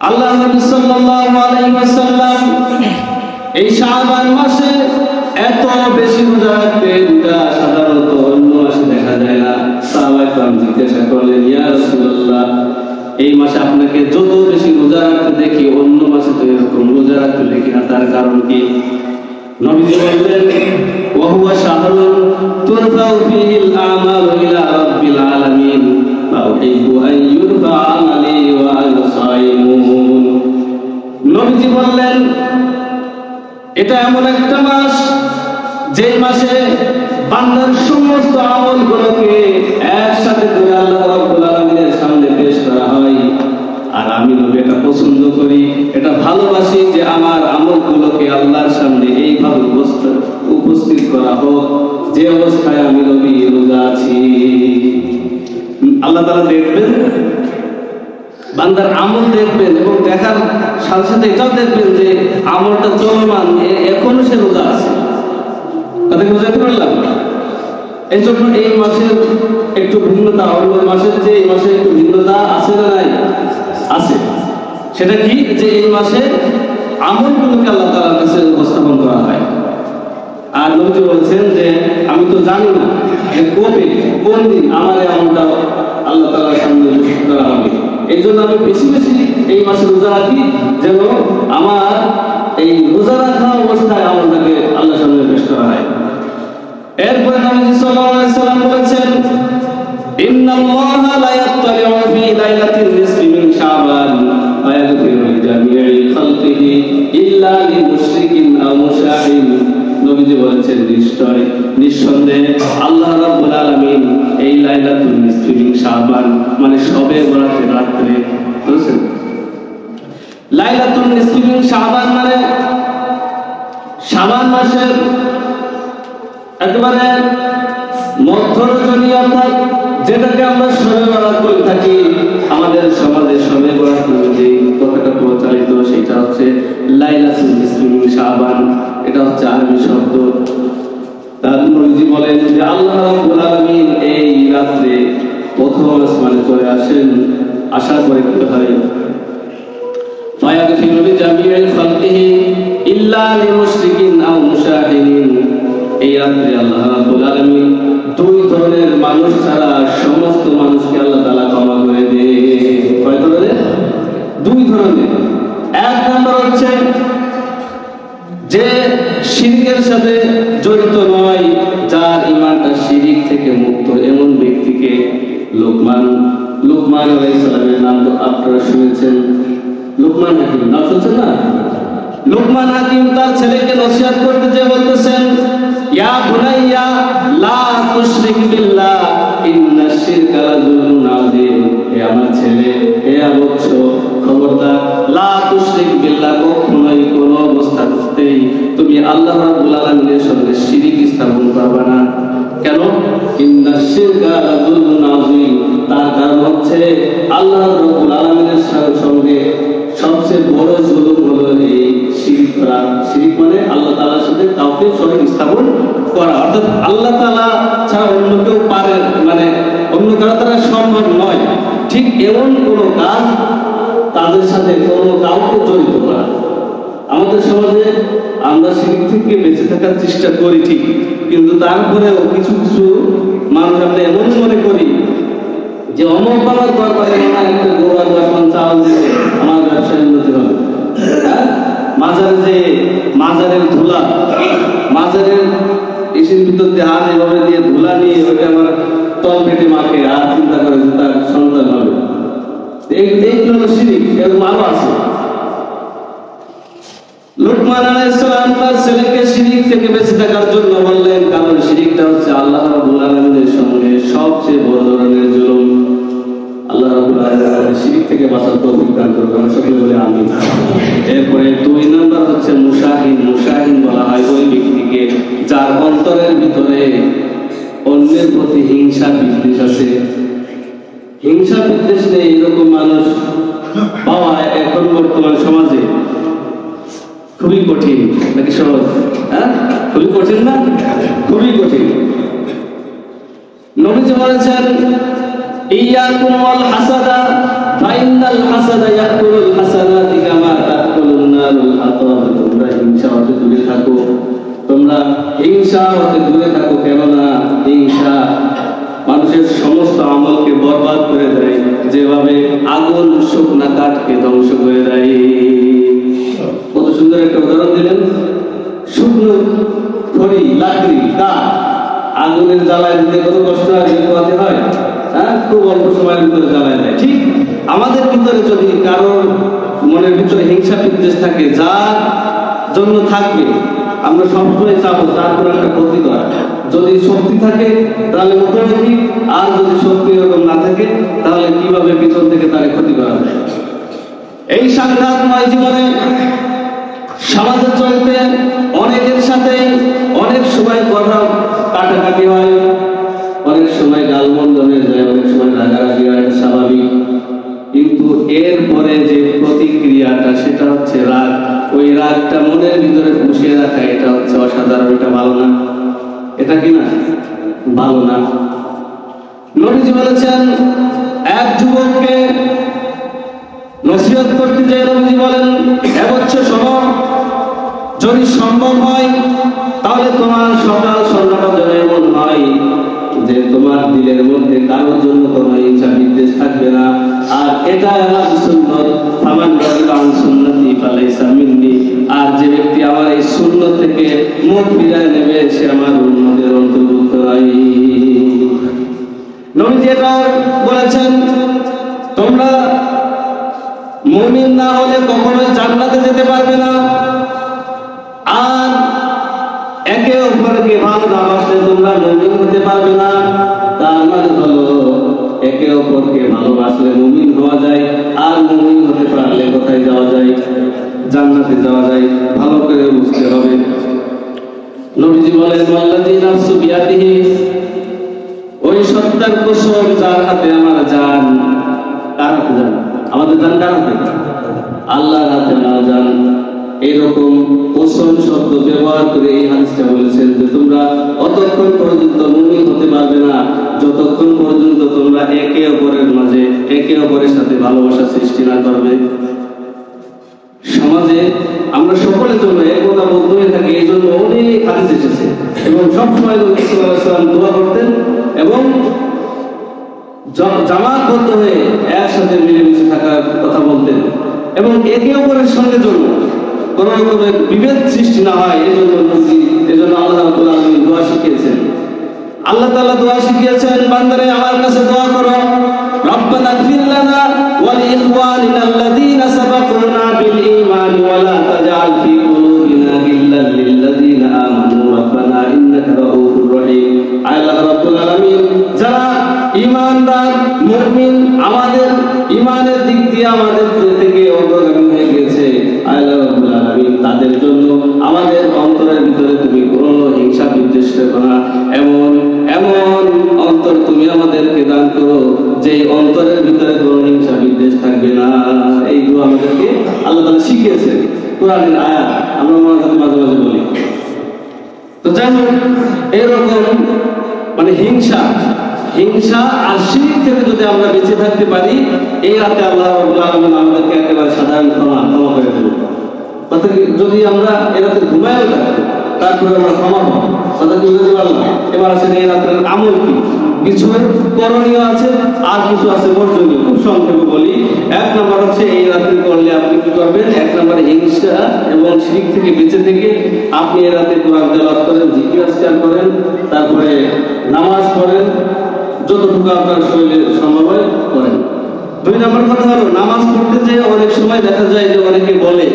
আল্লাহ নবী সাল্লাল্লাহু আলাইহি ওয়াসাল্লাম এই শাবান মাসে এত বেশি রোজা রাখতেন যা সাধারণত অন্য মাসে দেখা যায় না। সাহাবায়ে কেরাম জিজ্ঞাসা করলেন, ইয়া রাসূলুল্লাহ, এই মাসে আপনাকে যত বেশি রোজা রাখতে দেখি অন্য মাসে তো এরকম রোজা রাখতে দেখি না, তার কারণ কি? নবীজি বললেন, ওয়া হুয়া শাহরুন তুরফাউ ফীহিল আমালু ইলা রাব্বিল আলামিন ফা উহিব্বু আন ইউরফা আমালি ওয়া আনা সাইমুন। নবীজি বললেন, এটা এমন একটা মাস যে মাসে বান্দার সমস্ত আমলগুলোকে একসাথে করে আল্লাহ রাব্বুল আলামিনের সামনে পেশ করা হয়। আর আমি নবী এটা পছন্দ করি, এটা ভালোবাসি যে আমার আমলগুলোকে আল্লাহর সামনে এইভাবে উপস্থিত করা হোক যে অবস্থায় আমি নবী রোজা আছি। আল্লাহ তাআলা দেখবেন, বান্দার আমল দেখবেন, এবং দেখার সাথে সাথে এটাও দেখবেন যে আমলটা চলমান, এখনো সে রোজা আছে। তাদেরকে বুঝাতে পারলাম? এই জন্য এই মাসের একটু ভিন্নতা, অন্য মাসের যে এই মাসে একটু ভিন্নতা আছে না নাই? আছে। সেটা কি? যে এই মাসে আমলগুলোকে আল্লাহ তাআলার কাছে উপস্থাপন করা হয়। আর নবীজি বলেছেন যে আমি তো জানি না যে কবে কোন দিন আমার এই আমলটা আল্লাহ তাআলার সামনে উপস্থিত করা হবে। এই জন্য আমি বেশি বেশি এই মাসে রোজা রাখি, যেন আমার এই রোজা রাখা অবস্থায় আমলটাকে আল্লাহর সামনে পেশ করা হয়। এরপরে নবীজি সাল্লাল্লাহু আলাইহি ওয়াসাল্লাম বলেছেন, ইন্নাল্লাহা লা ইয়াত্তালিউ ফি লাইলাতিন নিসফি মিন শাবান ফায়াগফিরু লিজামিই খালকিহি ইল্লা লিমুশরিকিন আও মুশাহিন। নবীজি বলেছেন, নিঃসন্দেহে আল্লাহ রাব্বুল আলামিন এই লাইলাতুল নিসফি মিন শাবান মানে শবে বরাতের রাতে, বুঝছেন? লাইলাতুল নিসফি মিন শাবান মানে শাবান মাসের একেবারে মধ্য রজনী, অর্থাৎ যেটাকে আমরা শবে বরাত বলে থাকি। আমাদের সমাজে শবে বরাত নামে যে কথাটা প্রচলিত সেটা হচ্ছে লাইলাতুল নিসফি মিন শাবান। এটা হচ্ছে আরবি শব্দ। তার নবীজি বলেন যে আল্লাহ রাব্বুল আলামিন এই রাতে প্রথম আসমানে চলে আসেন, আসার পরে কি হয়? ফায়াগফিরু লিজামিই খালকিহি ইল্লা লিমুশরিকিন আও মুশাহিদিন। এই রাতে আল্লাহ রাব্বুল আলামিন দুই ধরনের মানুষ ছাড়া সমস্ত মানুষকে আল্লাহ তাআলা ক্ষমা করে দেন। কয় ধরনের? দুই ধরনের। এক নম্বর হচ্ছে যে শিরকের সাথে জড়িত নয়, যার ঈমানটা শিরক থেকে মুক্ত, এমন ব্যক্তিকে লুকমান আলাইহিস সালামের নাম তো আপনারা শুনেছেন। লুকমান হাকিম নাম শুনছেন না? লুকমান হাকিম তার ছেলেকে নসিহত করতে যে বলতেছেন, ইয়া বুনাইয়া লা তুশরিক বিল্লাহ ইন্নাশ শিরকা লাযুলমুন আযীম। হে আমার ছেলে, হে বৎস, খবরদার, লা তুশরিক বিল্লাহ, কখনোই কোনো অবস্থাতেই তুমি আল্লাহ রাব্বুল আলামিনের সঙ্গে শিরক স্থাপন করবে না। কেন? ইন্নাশ শিরকা লাযুলমুন আযীম, তার কারণ হচ্ছে আল্লাহ রাব্বুল আলামিনের সঙ্গে সবচেয়ে বড় জুলুম হলো এই শিরক করা। শিরক মানে আল্লাহ তাআলার সাথে কাউকে শরীক স্থাপন করা, অর্থাৎ আল্লাহ তাআলা ছাড়া অন্য কেউ পারে, মানে অন্য কারো দ্বারা সম্ভব নয়। ঠিক এমন কোনো কাজ তাদের সাথে কোনো কাউকে জড়িত করা। আমাদের সমাজে আমরা শিরক থেকে বেঁচে থাকার চেষ্টা করি ঠিক, কিন্তু তারপরেও কিছু কিছু মানুষ আমরা এমন মনে করি যে অমুক বাবার দরবারে আমার একটা গোড়া 10 মণ চাউল দিলে আমার ব্যবসায় উন্নতি হবে। মাজারের ধুলা, মাজারের এসির ভিতর দিয়ে হাত এভাবে দিয়ে ধুলা নিয়ে ওইটা আমার তল পেটে মাখে, আর চিন্তা করে যে তার সন্তান হবে। এইগুলো শিরক, এরকম আরো আছে। লুকমান আলাইহিস সালাম তার ছেলেকে শিরক থেকে বেঁচে থাকার জন্য বললেন, কারণ শিরকটা হচ্ছে আল্লাহ রাব্বুল আলামিনের সঙ্গে সবচেয়ে বড় ধরনের জুলুম। আল্লাহ রাব্বুল আলামিন শিরক থেকে বাঁচার তৌফিক দান করুন, আমরা সকলে বলি আমিন। এরপরে 2 নাম্বার হচ্ছে মুশাহিন। মুশাহিন বলা হয় ওই ব্যক্তিকে যার অন্তরের ভিতরে অন্যের প্রতি হিংসা বিদ্বেষ আছে। হিংসা বিদ্বেষ নেই এরকম মানুষ পাওয়া এখন বর্তমান সমাজে খুবই কঠিন, নাকি সহজ? খুবই কঠিন না? খুবই কঠিন। নবীজি বলেছেন, ইয়াকুম ওয়াল হাসাদা ফাইনাল হাসাদা ইয়াকুলুল হাসানা কাঠকে ধ্বংস করে দেয়। কত সুন্দর একটা উদাহরণ দিলেন। শুকনো খড়ি, লাকড়ি, কাঠ আগুনের জ্বালায় দিতে কত কষ্ট হয়, পোহাতে হয়, হ্যাঁ, খুব অল্প সময়ের ভিতরে জ্বালায় দেয়। ঠিক আমাদের ভিতরে যদি কারোর মনের ভিতরে হিংসা বিদ্বেষ থাকে, যার জন্য থাকবে, আমরা সবসময় চাবো তার কোনো একটা ক্ষতি করা। যদি শক্তি থাকে তাহলে মোটামুটি, আর যদি শক্তি এরকম না থাকে তাহলে কিভাবে পিছন থেকে তার ক্ষতি করা যায়। এই সংঘাতময় জীবনে সমাজে চলতে অনেকের সাথে অনেক সময় কথা কাটাকাটি হয়, অনেক সময় গালমন্দ হয়ে যায়, অনেক সময় রাগারাগি হয়, এটা স্বাভাবিক। কিন্তু এরপরে যে প্রতিক্রিয়াটা সেটা হচ্ছে রাগ। ওই রাগটা মনের ভিতরে পুষিয়ে রাখা, এটা হচ্ছে অসাধারণ, এটা ভালো না। এটা কি না? ভালো না। নবীজি বলেছেন, এক যুবককে নসিহত করতে যে নবীজি বলেন, হচ্ছে শোনো, যদি সম্ভব হয় তাহলে তোমার সকাল সন্ধ্যাটা যেন এমন হয় যে তোমার দিলের মধ্যে কারোর জন্য কোনো হিংসা বিদ্বেষ থাকবে না। আর এটা আমার সুন্নত, ফামান রাগিবা আন সুন্নতি ফালাইসা মিন্নি। আর যে ব্যক্তি আমার এই সুন্নত থেকে মুখ ফিরায় নেবে সে আমার উম্মতের অন্তর্ভুক্ত নয়। নবীজি এটা বলেছেন, তোমরা মুমিন না হলে কখনোই জান্নাতে যেতে পারবে না। আর একে অপরকে ভালোবাসলে তোমরা মুমিন হতে পারবে না। তার মানে হলো একে অপরকে ভালোবাসলে মুমিন হওয়া যায়, আর মুমিন হতে পারলে কোথায় যাওয়া যায়? জান্নাতে যাওয়া যায়। ভালো করে বুঝতে হবে। নবীজি বলেন, ওয়াল্লাযী নাফসু বিয়াদিহি, ওই সত্তার কসম যার হাতে আমার জান। কার হাতে জান? আমাদের জান কার হাতে? আল্লাহর হাতে আমার জান। এরকম কসম শব্দ ব্যবহার করে এই হাদিসটা বলেছেন যে তোমরা অতক্ষণ পর্যন্ত মুমিন হতে পারবে না যতক্ষণ পর্যন্ত তোমরা একে অপরের মাঝে একে অপরের সাথে ভালোবাসা সৃষ্টি না করবে। সমাজে আমরা সকলের জন্য একতা বদ্ধ হয়ে থাকি, এই জন্য অনেক হাদিস এসেছে এবং সবসময় নবী সাল্লাল্লাহু আলাইহি ওয়াসাল্লাম দোয়া করতেন এবং জামাতবদ্ধ হয়ে একসাথে মিলেমিশে থাকার কথা বলতেন এবং একে অপরের সঙ্গে জন্য কোন রকমের বিভেদ সৃষ্টি না হয় এজন্য আল্লাহ রাব্বুল আলামিন দোয়া শিখিয়েছেন। আল্লাহ তাআলা দোয়া শিখিয়েছেন, বান্দারে আমার কাছে দোয়া করো, রব্বানা ইগফির লানা ওয়া লিইখওয়ানিনা আল্লাযীনা সাবাকুনা বিল ঈমান ওয়া লা তাজআল ফী কুলুবিনা গিল্লাল লিল্লাযীনা আমানু রব্বানা ইন্নাকা রাউফুর রহিম। আল্লাহ রাব্বুল আলামিন যারা ঈমানদার মুমিন, আমাদের ঈমানের দিক দিয়ে আমাদের থেকে অগ্রগামী হয়ে গেছে, আল্লাহ রাব্বুল আলামিন তাদের জন্য আমাদের অন্তরের ভিতরে তুমি কোনো হিংসা বিদ্বেষ রেখো না, এমন এমন অন্তর তুমি আমাদেরকে দান করো যে অন্তরের ভিতরে কোনো হিংসা বিদ্বেষ থাকবে না। এই দোয়া আমাদেরকে আল্লাহ তাআলা শিখিয়েছেন, কোরআনের আয়াত আমরা মাঝে মাঝে বলি। তো যাই হোক, এরকম মানে হিংসা আর শিরক থেকে যদি আমরা বেঁচে থাকতে পারি, এই রাতে আল্লাহ রাব্বুল আলামিন আমাদেরকে একেবারে সাধারণ ক্ষমা করে দেবেন। কথা যদি আমরা এই রাতে ঘুমায়ও থাকি তারপরে আমরা ক্ষমা পাবো, কথা কি বুঝতে পারলাম? এবার আসেন এই রাতের আমল কি? কিছু করণীয় আছে আর কিছু আছে বর্জনীয়। খুব সংক্ষেপে বলি। এক নম্বর হচ্ছে এই রাতে করলে আপনি কি করবেন? এক নম্বরে হিংসা এবং শিরক থেকে বেঁচে থেকে আপনি এই রাতে কোরআন তেলাওয়াত করেন, জিকির আজকার করেন, তারপরে নামাজ পড়েন, যতটুকু আপনার শরীরে সম্ভব হয় করেন। দুই নম্বর কথা হলো, নামাজ পড়তে যে অনেক সময় দেখা যায় যে অনেকে বলে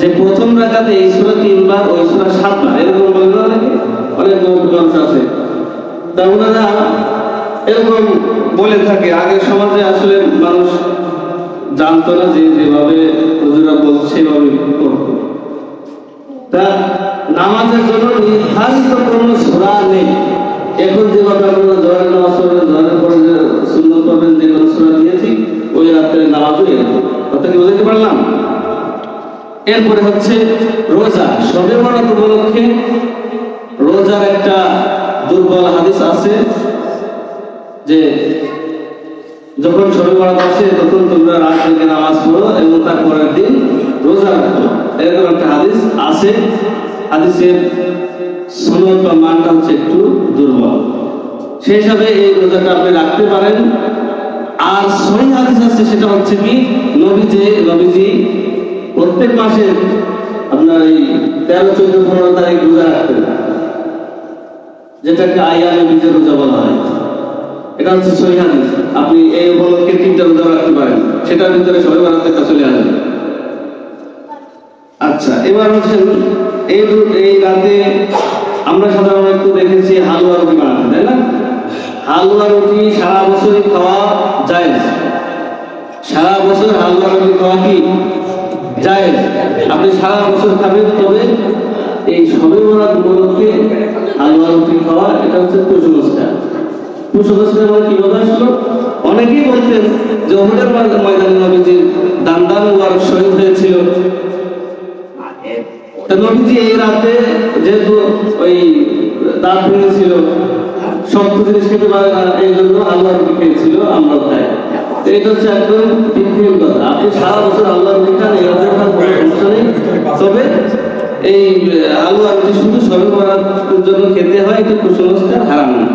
যে প্রথম রাকাতে এই সূরা 3 বার ওই সূরা 7 বার, এরকম বলে না অনেকে? অনেক মানুষ আছে, তা ওনারা এরকম বলে থাকে। আগের সমাজে আসলে মানুষ জানতো না যে যেভাবে হুজুরা বলছে সেভাবে করতো। তা নামাজের জন্য নির্ধারিত কোনো সূরা নেই। এখন যেভাবে আপনারা জোহরের নামাজ পড়বেন, জোহরের পরে যে সুন্নত পড়বেন, যে কোনো সূরা দিয়েছি ওই রাতের নামাজও এরকম। কথা কি বুঝতে পারলাম? এরপরে হচ্ছে রোজা। শবে বরাত উপলক্ষে রোজার একটা দুর্বল হাদিস আছে যে যখন শবে বরাত আসে তখন তোমরা রাত জেগে নামাজ পড়ো এবং তার পরের দিন রোজা রাখো, এরকম একটা হাদিস আছে। হাদিসের সনদ বা মানটা হচ্ছে একটু দুর্বল। সেই হিসাবে এই রোজাটা আপনি রাখতে পারেন আর সহিহ হাদিস আছে, সেটা হচ্ছে কি নবীজি প্রত্যেক মাসে আপনার এই 13, 14, 15 তারিখ রোজা রাখতেন, যেটাকে আইয়ামে বীজের রোজা বলা হয়। এটা হচ্ছে সহিহ হাদিস। আপনি এই উপলক্ষে 3টা রোজা রাখতে পারেন, সেটার ভিতরে সবাই বারাতে চলে আসবে। আচ্ছা, এবার হচ্ছেন এই রাতে আমরা সাধারণত দেখেছি হালুয়া রুটি বানাতে, তাই না? হালুয়া রুটি সারা বছরই খাওয়া যায়, সারা বছর হালুয়া রুটি খাওয়া কি যায়? আপনি সারা বছর খাবেন, তবে এই শবে বরাত উপলক্ষে হালুয়া রুটি খাওয়া এটা হচ্ছে কুসংস্কার। কুসংস্কার মানে কিভাবে আসলো? অনেকেই বলতেন যে উহুদের ময়দানে নবীজির দান্দান মুবারক শহীদ হয়েছিল, নবীজি এই রাতে যেহেতু ওই দাঁত ভেঙেছিল, শক্ত জিনিস খেতে পারে না, এই জন্য আল্লাহ রুটি খেয়েছিল, আমরা খাই। এটা হচ্ছে একদম ভিত্তিহীন কথা। আপনি সারা বছর আল্লাহ রুটি খান, এই রাতে খান, কোনো সমস্যা নেই। তবে এই আল্লাহ রুটি শুধু শবে বরাতের জন্য খেতে হয়, এটা কুসংস্কার, হারাম না।